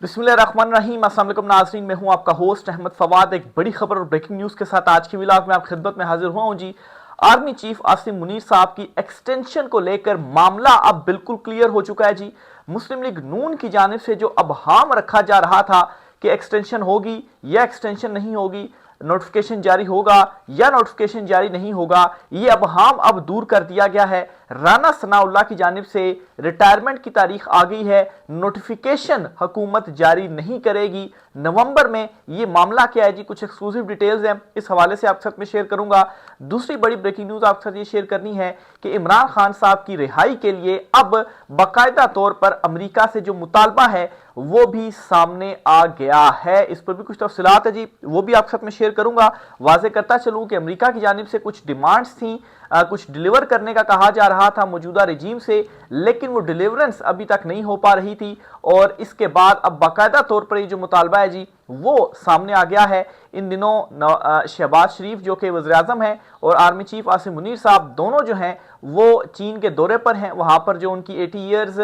बिस्मिल्लाहिर्रहमानिर्रहीम। अस्सलाम वालेकुम नाज़रीन, मैं हूं आपका होस्ट अहमद फवाद। एक बड़ी खबर और ब्रेकिंग न्यूज़ के साथ आज की व्लॉग में आप खिदमत में हाजिर हुआ हूं जी। आर्मी चीफ आसिम मुनीर साहब की एक्सटेंशन को लेकर मामला अब बिल्कुल क्लियर हो चुका है जी। मुस्लिम लीग नून की जानिब से जो अबहाम रखा जा रहा था कि एक्सटेंशन होगी या एक्सटेंशन नहीं होगी, नोटिफिकेशन जारी होगा या नोटिफिकेशन जारी नहीं होगा, ये अबहाम अब दूर कर दिया गया है। राना सनाउल्लाह की जानिब से रिटायरमेंट की तारीख आ गई है, नोटिफिकेशन हुकूमत जारी नहीं करेगी नवंबर में। ये मामला क्या है जी, कुछ एक्सक्लूसिव डिटेल्स हैं, इस हवाले से आपके साथ में शेयर करूंगा। दूसरी बड़ी ब्रेकिंग न्यूज आपके साथ ये शेयर करनी है कि इमरान खान साहब की रिहाई के लिए अब बाकायदा तौर पर अमेरिका से जो मुतालबा है वो भी सामने आ गया है। इस पर भी कुछ तफसीलात है जी, वो भी आपके साथ में शेयर करूंगा। वाजे करता चलूं कि अमेरिका की जानिब से कुछ डिमांड्स थी, कुछ डिलीवर करने का कहा जा रहा था मौजूदा रजीम से, लेकिन वो डिलीवरेंस अभी तक नहीं हो पा रही थी। और इसके बाद अब बाकायदा तौर पर ये जो मुतालबा है जी वो सामने आ गया है। इन दिनों शहबाज शरीफ जो कि वज़ीर-ए-आज़म हैं और आर्मी चीफ आसिम मुनीर साहब दोनों जो हैं वो चीन के दौरे पर हैं। वहां पर जो उनकी 80 ईयर्स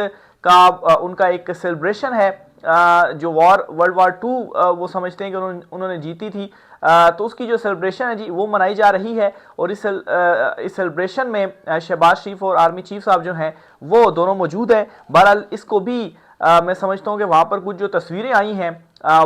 का उनका एक सेलिब्रेशन है, जो वर्ल्ड वार 2 वो समझते हैं कि उन्होंने जीती थी, तो उसकी जो सेलिब्रेशन है जी वो मनाई जा रही है। और इस सेलिब्रेशन में शहबाज शरीफ और आर्मी चीफ साहब जो हैं वो दोनों मौजूद हैं। बहरहाल इसको भी मैं समझता हूँ कि वहाँ पर कुछ जो तस्वीरें आई हैं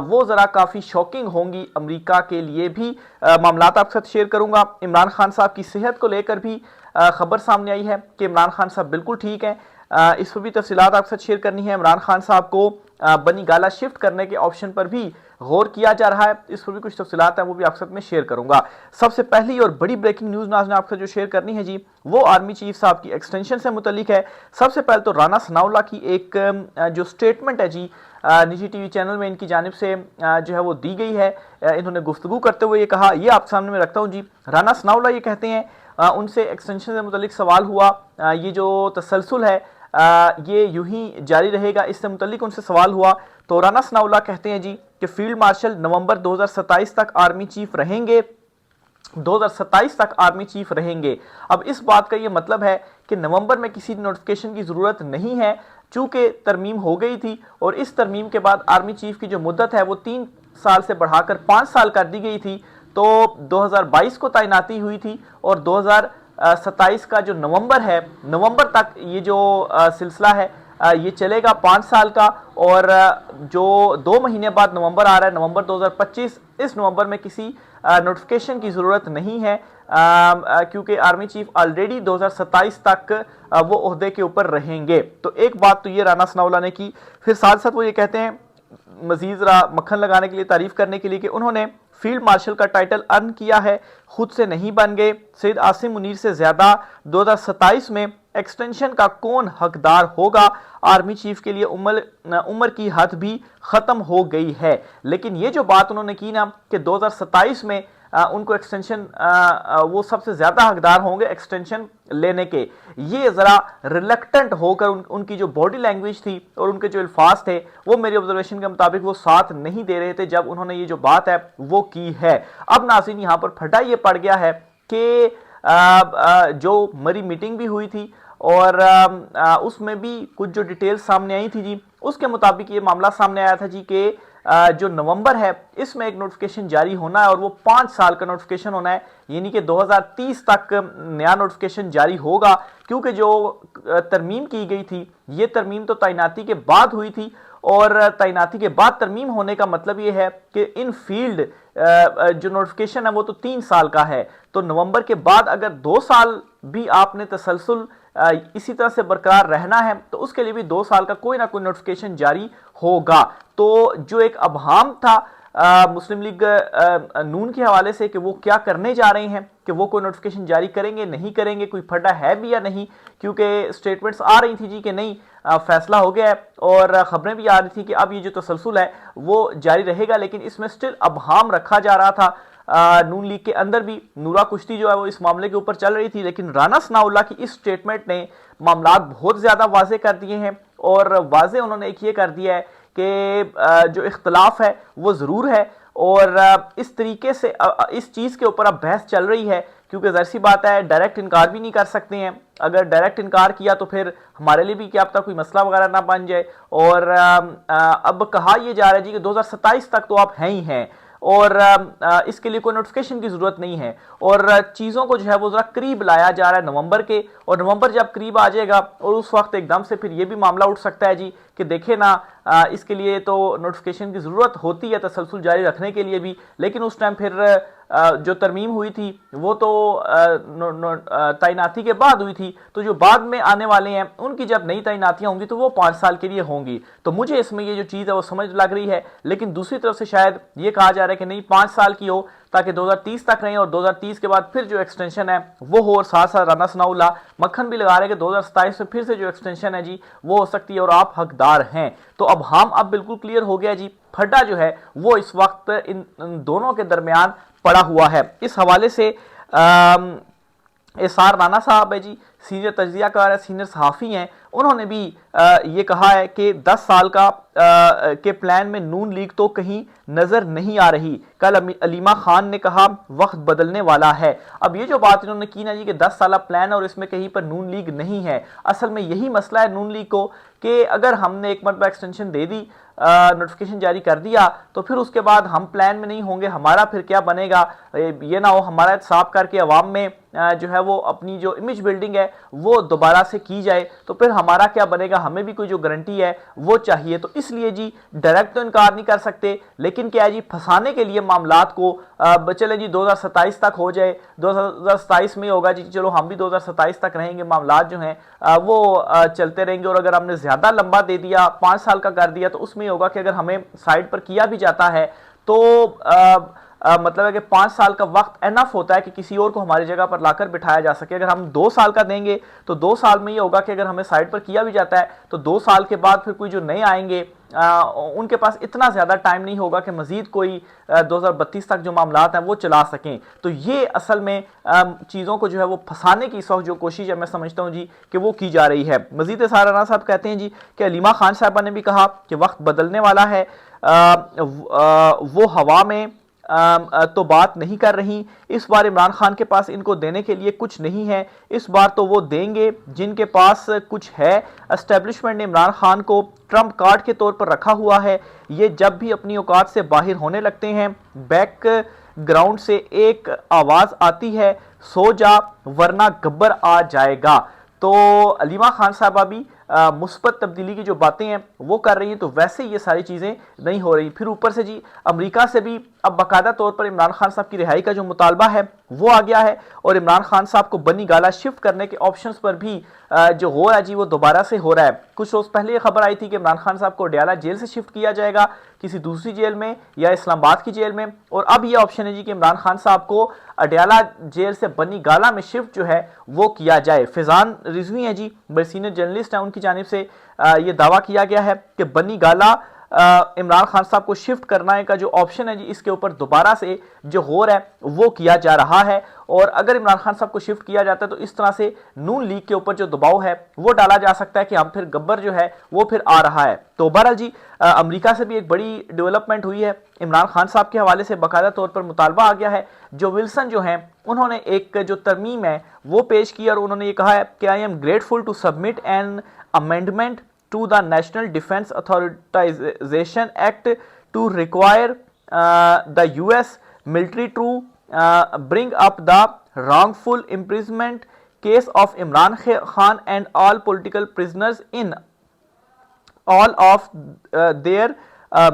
वो ज़रा काफ़ी शॉकिंग होंगी अमेरिका के लिए भी। मामलात आपके साथ शेयर करूँगा। इमरान खान साहब की सेहत को लेकर भी खबर सामने आई है कि इमरान खान साहब बिल्कुल ठीक हैं। इस पर भी तफसीलात आपके साथ शेयर करनी है। इमरान खान साहब को बनी गाला शिफ्ट करने के ऑप्शन पर भी गौर किया जा रहा है। इस पर भी कुछ तफसीलात हैं, वो भी आपके साथ में शेयर करूंगा। सबसे पहली और बड़ी ब्रेकिंग न्यूज़ नाज़रीन आपसे जो शेयर करनी है जी वो आर्मी चीफ साहब की एक्सटेंशन से मुतलिक है। सबसे पहले तो राना सनाउल्लाह की एक जो स्टेटमेंट है जी निजी टीवी चैनल में इनकी जानिब से जो है वो दी गई है। इन्होंने गुफ्तगू करते हुए ये कहा, ये आप सामने में रखता हूँ जी। राना सनाउल्लाह ये कहते हैं, उनसे एक्सटेंशन से मुतलिक सवाल हुआ, ये जो तसलसल है ये यूं ही जारी रहेगा, इससे मुतल्लिक उनसे सवाल हुआ तो राना सनाउल्लाह कहते हैं जी कि फील्ड मार्शल नवंबर 2027 तक आर्मी चीफ रहेंगे। 2027 तक आर्मी चीफ रहेंगे। अब इस बात का ये मतलब है कि नवंबर में किसी नोटिफिकेशन की ज़रूरत नहीं है, चूंकि तरमीम हो गई थी और इस तरमीम के बाद आर्मी चीफ की जो मुद्दत है वो 3 साल से बढ़ाकर 5 साल कर दी गई थी। तो 2022 को तैनाती हुई थी और 2027 का जो नवंबर है, नवंबर तक ये जो सिलसिला है ये चलेगा 5 साल का। और जो 2 महीने बाद नवंबर आ रहा है, नवंबर 2025, इस नवंबर में किसी नोटिफिकेशन की ज़रूरत नहीं है, क्योंकि आर्मी चीफ ऑलरेडी 2027 तक वो ओहदे के ऊपर रहेंगे। तो एक बात तो ये राना सनाउल्लाह ने की। फिर साथ साथ वो ये कहते हैं, मजीद मक्खन लगाने के लिए, तारीफ करने के लिए, कि उन्होंने फील्ड मार्शल का टाइटल अर्न किया है, खुद से नहीं बन गए। सैयद आसिम मुनीर से ज्यादा 2027 में एक्सटेंशन का कौन हकदार होगा। आर्मी चीफ के लिए उम्र की हद भी खत्म हो गई है। लेकिन ये जो बात उन्होंने की ना कि 2027 में उनको एक्सटेंशन, वो सबसे ज्यादा हकदार होंगे एक्सटेंशन लेने के, ये जरा रिलक्टेंट होकर उनकी जो बॉडी लैंग्वेज थी और उनके जो अल्फाज थे वो मेरी ऑब्जर्वेशन के मुताबिक वो साथ नहीं दे रहे थे जब उन्होंने ये जो बात है वो की है। अब नाज़रीन यहाँ पर फटा ये पड़ गया है कि जो मरी मीटिंग भी हुई थी और उसमें भी कुछ जो डिटेल्स सामने आई थी जी, उसके मुताबिक ये मामला सामने आया था जी कि जो नवंबर है इसमें एक नोटिफिकेशन जारी होना है और वो 5 साल का नोटिफिकेशन होना है, यानी कि 2030 तक नया नोटिफिकेशन जारी होगा। क्योंकि जो तरमीम की गई थी ये तरमीम तो तैनाती के बाद हुई थी और तैनाती के बाद तरमीम होने का मतलब ये है कि इन फील्ड जो नोटिफिकेशन है वो तो 3 साल का है। तो नवंबर के बाद अगर 2 साल भी आपने तसलसल इसी तरह से बरकरार रहना है तो उसके लिए भी 2 साल का कोई ना कोई नोटिफिकेशन जारी होगा। तो जो एक अबहाम था मुस्लिम लीग नून के हवाले से कि वो क्या करने जा रहे हैं, कि वो कोई नोटिफिकेशन जारी करेंगे नहीं करेंगे, कोई फटा है भी या नहीं, क्योंकि स्टेटमेंट्स आ रही थी जी कि नहीं फैसला हो गया है और खबरें भी आ रही थी कि अब ये जो तसलसल है वो जारी रहेगा। लेकिन इसमें स्टिल अबहाम रखा जा रहा था। नून लीग के अंदर भी नूरा कुश्ती जो है वो इस मामले के ऊपर चल रही थी, लेकिन राना सनाउल्लाह की इस स्टेटमेंट ने मामला बहुत ज्यादा वाजे कर दिए हैं। और वाजे उन्होंने एक ये कर दिया है कि जो इख्तलाफ है वो जरूर है और इस तरीके से इस चीज के ऊपर अब बहस चल रही है क्योंकि ज़ाहिर सी बात है डायरेक्ट इनकार भी नहीं कर सकते हैं। अगर डायरेक्ट इनकार किया तो फिर हमारे लिए भी क्या पता कोई मसला वगैरह ना बन जाए। और अब कहा यह जा रहा है जी कि 2027 तक तो आप हैं ही हैं और इसके लिए कोई नोटिफिकेशन की जरूरत नहीं है और चीज़ों को जो है वो ज़रा करीब लाया जा रहा है नवंबर के। और नवंबर जब करीब आ जाएगा और उस वक्त एकदम से फिर ये भी मामला उठ सकता है जी कि देखे ना इसके लिए तो नोटिफिकेशन की ज़रूरत होती है तसलसल जारी रखने के लिए भी, लेकिन उस टाइम फिर जो तरमीम हुई थी वो तो तैनाती के बाद हुई थी, तो जो बाद में आने वाले हैं उनकी जब नई तैनातियां होंगी तो वो 5 साल के लिए होंगी। तो मुझे इसमें ये जो चीज़ है वो समझ लग रही है, लेकिन दूसरी तरफ से शायद ये कहा जा रहा है कि नहीं 5 साल की हो ताकि 2030 तक रहें और 2030 के बाद फिर जो एक्सटेंशन है वो हो। और साथ साथ राना सनाउल्लाह मक्खन भी लगा रहे हैं कि 2027 में फिर से जो एक्सटेंशन है जी वो हो सकती है और आप हकदार हैं। तो अब बिल्कुल क्लियर हो गया जी, फड्डा जो है वो इस वक्त इन दोनों के दरमियान पड़ा हुआ है। इस हवाले से एसार राना साहब है जी, सीनियर तज्जियाकार है, सीनियर सहाफ़ी हैं, उन्होंने भी ये कहा है कि 10 साल के प्लान में नून लीग तो कहीं नज़र नहीं आ रही। कल अलीमा खान ने कहा वक्त बदलने वाला है। अब ये जो बात इन्होंने की ना जी कि 10 साल प्लान है और इसमें कहीं पर नून लीग नहीं है, असल में यही मसला है नून लीग को कि अगर हमने एक मरतबा एक्सटेंशन दे दी, नोटिफिकेशन जारी कर दिया, तो फिर उसके बाद हम प्लान में नहीं होंगे, हमारा फिर क्या बनेगा। ये ना हो हमारा साफ करके अवाम में जो है वो अपनी जो इमेज बिल्डिंग है वो दोबारा से की जाए, तो फिर हमारा क्या बनेगा, हमें भी कोई जो गारंटी है वो चाहिए। तो इसलिए जी डायरेक्ट तो इनकार नहीं कर सकते, लेकिन क्या है जी फंसाने के लिए मामलात को चले जी 2027 तक हो जाए, 2027 में होगा जी चलो हम भी 2027 तक रहेंगे, मामलात जो हैं वो चलते रहेंगे। और अगर हमने ज़्यादा लंबा दे दिया, 5 साल का कर दिया, तो उसमें होगा कि अगर हमें साइड पर किया भी जाता है तो मतलब है कि 5 साल का वक्त एनफ होता है कि किसी और को हमारी जगह पर लाकर बिठाया जा सके। अगर हम 2 साल का देंगे तो 2 साल में ये होगा कि अगर हमें साइड पर किया भी जाता है तो 2 साल के बाद फिर कोई जो नए आएंगे उनके पास इतना ज़्यादा टाइम नहीं होगा कि मज़ीद कोई 2032 तक जो मामलात हैं वो चला सकें। तो ये असल में चीज़ों को जो है वो फंसाने की इस वक्त जो कोशिश है मैं समझता हूँ जी कि वो की जा रही है। मज़ीद साराना साहब कहते हैं जी कि अलीमा खान साहबा ने भी कहा कि वक्त बदलने वाला है, वो हवा में तो बात नहीं कर रही। इस बार इमरान खान के पास इनको देने के लिए कुछ नहीं है, इस बार तो वो देंगे जिनके पास कुछ है। एस्टेब्लिशमेंट ने इमरान खान को ट्रम्प कार्ड के तौर पर रखा हुआ है। ये जब भी अपनी औकात से बाहर होने लगते हैं बैक ग्राउंड से एक आवाज़ आती है, सो जा वरना गब्बर आ जाएगा। तो अलीमा खान साहबा भी मुस्बत तब्दीली की जो बातें हैं वो कर रही हैं, तो वैसे ये सारी चीज़ें नहीं हो रही। फिर ऊपर से जी अमेरिका से भी अब बाकायदा तौर पर इमरान खान साहब की रिहाई का जो मुतालबा है वो आ गया है और इमरान खान साहब को बनी गाला शिफ्ट करने के ऑप्शंस पर भी जो हो रहा है जी वो दोबारा से हो रहा है। कुछ रोज़ पहले ये खबर आई थी कि इमरान खान साहब को अडयाला जेल से शिफ्ट किया जाएगा किसी दूसरी जेल में या इस्लामाबाद की जेल में, और अब ये ऑप्शन है जी कि इमरान खान साहब को अडयाला जेल से बनी गाला में शिफ्ट जो है वो किया जाए। फैजान रिजवी हैं जी, बड़े सीनियर जर्नलिस्ट हैं, उनकी जानिब से ये दावा किया गया है कि बनी गाला इमरान खान साहब को शिफ्ट करने का जो ऑप्शन है जी इसके ऊपर दोबारा से जो हो रहा है वो किया जा रहा है। और अगर इमरान खान साहब को शिफ्ट किया जाता है तो इस तरह से नून लीग के ऊपर जो दबाव है वो डाला जा सकता है कि हम फिर गब्बर जो है वो फिर आ रहा है। तो बहरहाल जी अमेरिका से भी एक बड़ी डेवलपमेंट हुई है, इमरान खान साहब के हवाले से बाकायदा तौर पर मुतालबा आ गया है। जो विल्सन जो हैं उन्होंने एक जो तरमीम है वो पेश की और उन्होंने ये कहा है कि I am grateful to submit an amendment to the National Defense Authorization Act to require the US military to bring up the wrongful imprisonment case of Imran Khan and all political prisoners in all of their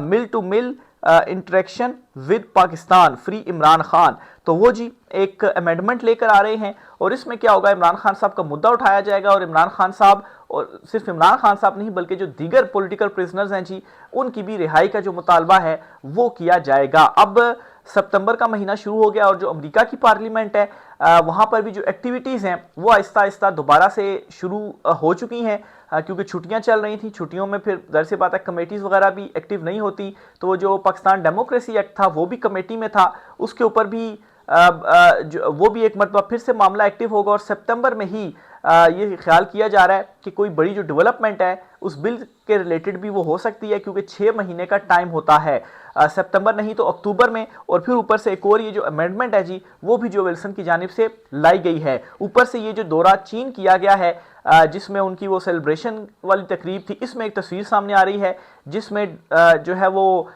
mill to mill interaction with Pakistan free Imran Khan. तो वो जी एक amendment लेकर आ रहे हैं और इसमें क्या होगा, इमरान खान साहब का मुद्दा उठाया जाएगा और इमरान खान साहब और सिर्फ इमरान खान साहब नहीं बल्कि जो दीगर पॉलिटिकल प्रिजनर्स हैं जी उनकी भी रिहाई का जो मुतालबा है वो किया जाएगा। अब सितंबर का महीना शुरू हो गया और जो अमेरिका की पार्लियामेंट है वहाँ पर भी जो एक्टिविटीज़ हैं वो आहिस्ता आहिस्ता दोबारा से शुरू हो चुकी हैं क्योंकि छुट्टियां चल रही थी। छुट्टियों में फिर ज़ाहिर सी बात है कमेटीज़ वगैरह भी एक्टिव नहीं होती, तो वो जो पाकिस्तान डेमोक्रेसी एक्ट था वो भी कमेटी में था, उसके ऊपर भी वो भी एक मरतबा फिर से मामला एक्टिव होगा और सितंबर में ही ये ख्याल किया जा रहा है कि कोई बड़ी जो डेवलपमेंट है उस बिल के रिलेटेड भी वो हो सकती है, क्योंकि 6 महीने का टाइम होता है, सितंबर नहीं तो अक्टूबर में। और फिर ऊपर से एक और ये जो अमेंडमेंट है जी, वो भी जो विल्सन की जानिब से लाई गई है। ऊपर से ये जो दौरा चीन किया गया है, जिसमें उनकी वो सेलिब्रेशन वाली तकरीब थी, इसमें एक तस्वीर सामने आ रही है जिसमें जो है वो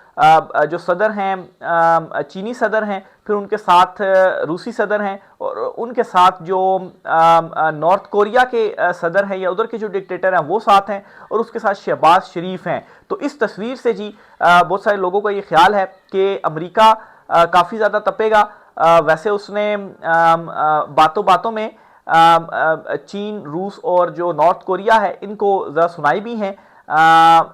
जो सदर हैं, चीनी सदर हैं, फिर उनके साथ रूसी सदर हैं, और उनके साथ जो नॉर्थ कोरिया के सदर हैं या उधर के जो डिक्टेटर हैं वो साथ हैं, और उसके साथ शहबाज शरीफ हैं। तो इस तस्वीर से जी बहुत सारे लोगों का ये ख्याल है कि अमेरिका काफ़ी ज़्यादा तपेगा। वैसे उसने बातों बातों में चीन, रूस और जो नॉर्थ कोरिया है इनको ज़रा सुनाई भी हैं,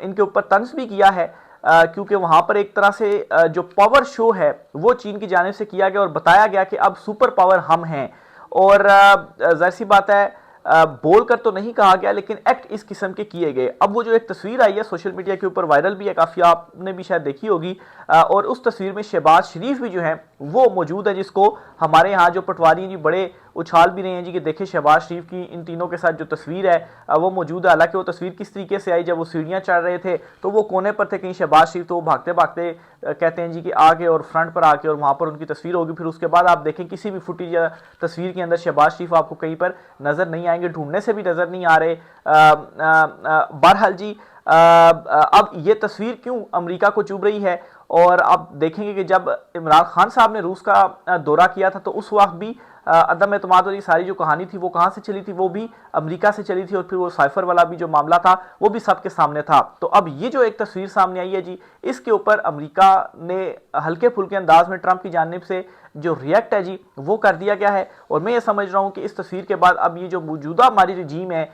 इनके ऊपर तंज भी किया है, क्योंकि वहाँ पर एक तरह से जो पावर शो है वो चीन की जानिब से किया गया और बताया गया कि अब सुपर पावर हम हैं। और जाहिर सी बात है, बोल कर तो नहीं कहा गया, लेकिन एक्ट इस किस्म के किए गए। अब वो जो एक तस्वीर आई है सोशल मीडिया के ऊपर वायरल भी है, काफ़ी आपने भी शायद देखी होगी, और उस तस्वीर में शहबाज शरीफ भी जो है वो मौजूद है, जिसको हमारे यहाँ जो पटवारी जी बड़े उछाल भी रहे हैं जी कि देखे शहबाज शरीफ की इन तीनों के साथ जो तस्वीर है वो मौजूद है। हालांकि वो तस्वीर किस तरीके से आई, जब वो सीढ़ियाँ चढ़ रहे थे तो वो कोने पर थे कहीं शहबाज शरीफ, तो वो भागते भागते कहते हैं जी कि आगे और फ्रंट पर आके और वहाँ पर उनकी तस्वीर होगी। फिर उसके बाद आप देखें किसी भी फुटेज या तस्वीर के अंदर शहबाज शरीफ आपको कहीं पर नज़र नहीं आएंगे, ढूंढने से भी नज़र नहीं आ रहे। बहरहाल जी, अब ये तस्वीर क्यों अमेरिका को चुभ रही है, और आप देखेंगे कि जब इमरान खान साहब ने रूस का दौरा किया था तो उस वक्त भी अदम एतमाद वाली सारी जो कहानी थी वो कहाँ से चली थी, वो भी अमेरिका से चली थी, और फिर वो साइफर वाला भी जो मामला था वो भी सबके सामने था। तो अब ये जो एक तस्वीर सामने आई है जी, इसके ऊपर अमेरिका ने हल्के फुल्के अंदाज में ट्रंप की जानिब से जो रिएक्ट है जी वो कर दिया गया है। और मैं ये समझ रहा हूँ कि इस तस्वीर के बाद अब ये जो मौजूदा हमारी रजीम है,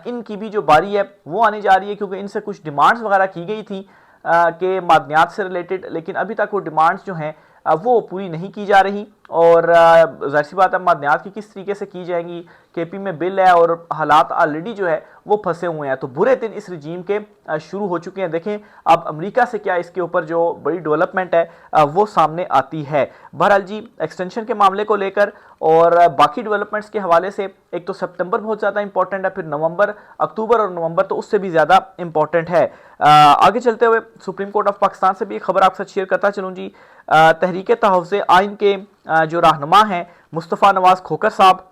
इनकी भी जो बारी है वो आने जा रही है, क्योंकि इनसे कुछ डिमांड्स वगैरह की गई थी के मादनियात से रिलेटेड, लेकिन अभी तक वो डिमांड्स जो हैं वो पूरी नहीं की जा रही। और जाहिर सी बात है मादनियात की किस तरीके से की जाएंगी, केपी में बिल है और हालात ऑलरेडी जो है वो फंसे हुए हैं। तो बुरे दिन इस रजीम के शुरू हो चुके हैं। देखें अब अमेरिका से क्या इसके ऊपर जो बड़ी डेवलपमेंट है वो सामने आती है। बहरहाल जी, एक्सटेंशन के मामले को लेकर और बाकी डेवलपमेंट्स के हवाले से एक तो सितंबर बहुत ज़्यादा इंपॉर्टेंट है, फिर नवंबर, अक्टूबर और नवंबर तो उससे भी ज़्यादा इंपॉर्टेंट है। आगे चलते हुए सुप्रीम कोर्ट ऑफ पाकिस्तान से भी एक खबर आपके साथ शेयर करता चलूँ जी। तहरीक तहफ़्फ़ुज़ आइन के जो रहनुमा हैं मुस्तफ़ा नवाज़ खोखर साहब,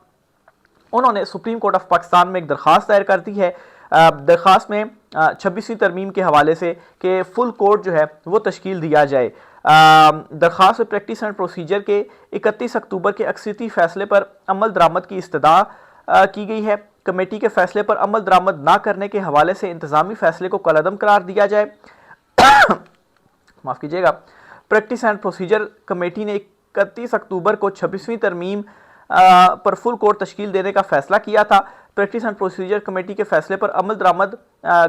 उन्होंने सुप्रीम कोर्ट ऑफ पाकिस्तान में एक दरख्वास्त दायर कर दी है। दरख्वास्त में 26वीं तरमीम के हवाले से कि फुल कोर्ट जो है वो तश्कील दिया जाए। दरख्वास्त में प्रैक्टिस एंड प्रोसीजर के 31 अक्टूबर के अक्सरियती फैसले पर अमल दरामद की इस्तदा की गई है। कमेटी के फैसले पर अमल दरामद ना करने के हवाले से इंतजामी फैसले को कलअदम करार दिया जाए। माफ़ कीजिएगा। प्रैक्टिस एंड प्रोसीजर कमेटी ने 31 अक्टूबर को 26वीं तरमीम पर फुल कोर्ट तश्कील देने का फैसला किया था। प्रैक्टिस एंड प्रोसीजर कमेटी के फैसले पर अमल दरामद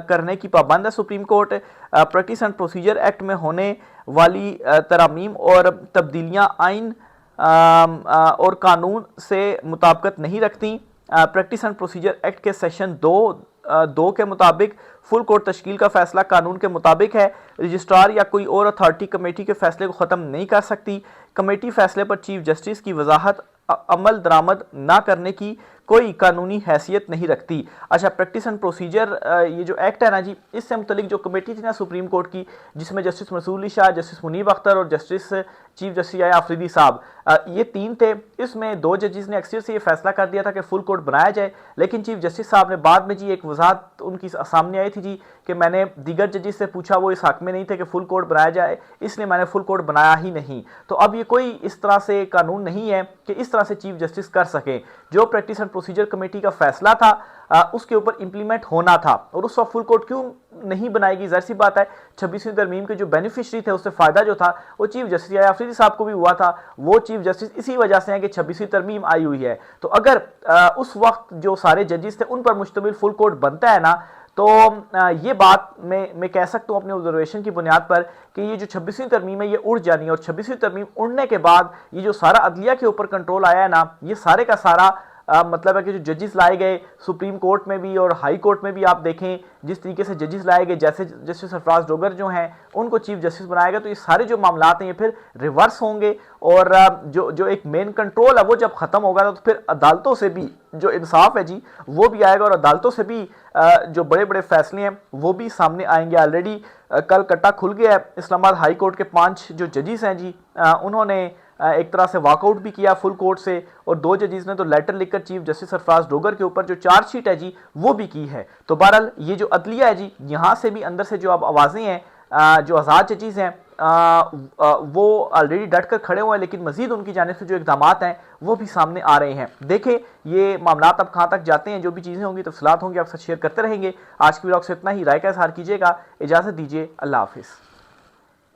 करने की पाबंद है supreme court. Practice and procedure act में होने वाली तरामीम और तब्दीलियां आइन और कानून से मुताबिकत नहीं रखती। प्रैक्टिस एंड प्रोसीजर एक्ट के सेक्शन 2 के मुताबिक फुल कोर्ट तश्कील का फैसला कानून के मुताबिक है। रजिस्ट्रार या कोई और अथॉरिटी कमेटी के फैसले को ख़त्म नहीं कर सकती। कमेटी फैसले पर चीफ जस्टिस की वजाहत अमल दरामद ना करने की कोई कानूनी हैसियत नहीं रखती। अच्छा, प्रैक्टिस एंड प्रोसीजर ये जो एक्ट है ना जी, इससे मुतलिक जो कमेटी थी ना सुप्रीम कोर्ट की, जिसमें जस्टिस मंसूर अली शाह, जस्टिस मुनीब अख्तर और जस्टिस चीफ जस्टिस आफरीदी साहब, ये 3 थे। इसमें 2 जजेस ने अक्सर से ये फैसला कर दिया था कि फुल कोर्ट बनाया जाए, लेकिन चीफ जस्टिस साहब ने बाद में जी एक वजाहत उनकी सामने आई थी जी कि मैंने दीगर जजेस से पूछा, वो इस हक में नहीं थे कि फुल कोर्ट बनाया जाए, इसलिए मैंने फुल कोर्ट बनाया ही नहीं। तो अब ये कोई इस तरह से कानून नहीं है कि इस तरह से चीफ जस्टिस कर सके। जो प्रैक्टिस एंड प्रोसीजर कमेटी का फैसला था उसके ऊपर इंप्लीमेंट होना था, और उस वक्त फुल कोर्ट क्यों नहीं बनाएगी? जाहिर सी बात है 26वीं तरमीम के जो बेनिफिशरी थे उससे फायदा जो था वो चीफ जस्टिस आफरीदी साहब को भी हुआ था। वो चीफ जस्टिस इसी वजह से है कि 26वीं तरमीम आई हुई है। तो अगर उस वक्त जो सारे जजेस थे उन पर मुश्तमिल फुल कोर्ट बनता है ना, तो ये बात मैं कह सकता हूँ अपने ऑब्जर्वेशन की बुनियाद पर कि ये जो 26वीं तरमीम है ये उड़ जानी है, और 26वीं तरमीम उड़ने के बाद ये जो सारा अदलिया के ऊपर कंट्रोल आया है ना, ये सारे का सारा मतलब है कि जो जजेस लाए गए सुप्रीम कोर्ट में भी और हाई कोर्ट में भी, आप देखें जिस तरीके से जजेस लाए गए, जैसे जस्टिस सरफराज डोगर जो हैं उनको चीफ जस्टिस बनाया गया, तो ये सारे जो मामला हैं ये फिर रिवर्स होंगे और जो एक मेन कंट्रोल है वो जब खत्म होगा तो फिर अदालतों से भी जो इंसाफ है जी वो भी आएगा और अदालतों से भी जो बड़े बड़े फैसले हैं वो भी सामने आएंगे। ऑलरेडी कल कट्टा खुल गया है। इस्लामाबाद हाई कोर्ट के 5 जो जजेस हैं जी उन्होंने एक तरह से वॉकआउट भी किया फुल कोर्ट से, और 2 जजेस ने तो लेटर लिखकर चीफ जस्टिस सरफराज डोगर के ऊपर जो चार्जशीट है जी वो भी की है। तो बहरहाल ये जो अदलिया है जी, यहाँ से भी अंदर से जो अब आवाज़ें हैं, जो आज़ाद जजेस हैं वो ऑलरेडी डट कर खड़े हुए हैं, लेकिन मजीद उनकी जानिब से जो इकदाम हैं वो भी सामने आ रहे हैं। देखें ये मामला अब कहाँ तक जाते हैं, जो भी चीज़ें होंगी तफसीलात होंगी आपसे शेयर करते रहेंगे। आज की व्लॉग से इतना ही, राय का इजहार कीजिएगा। इजाज़त दीजिए, अल्लाह हाफिज़।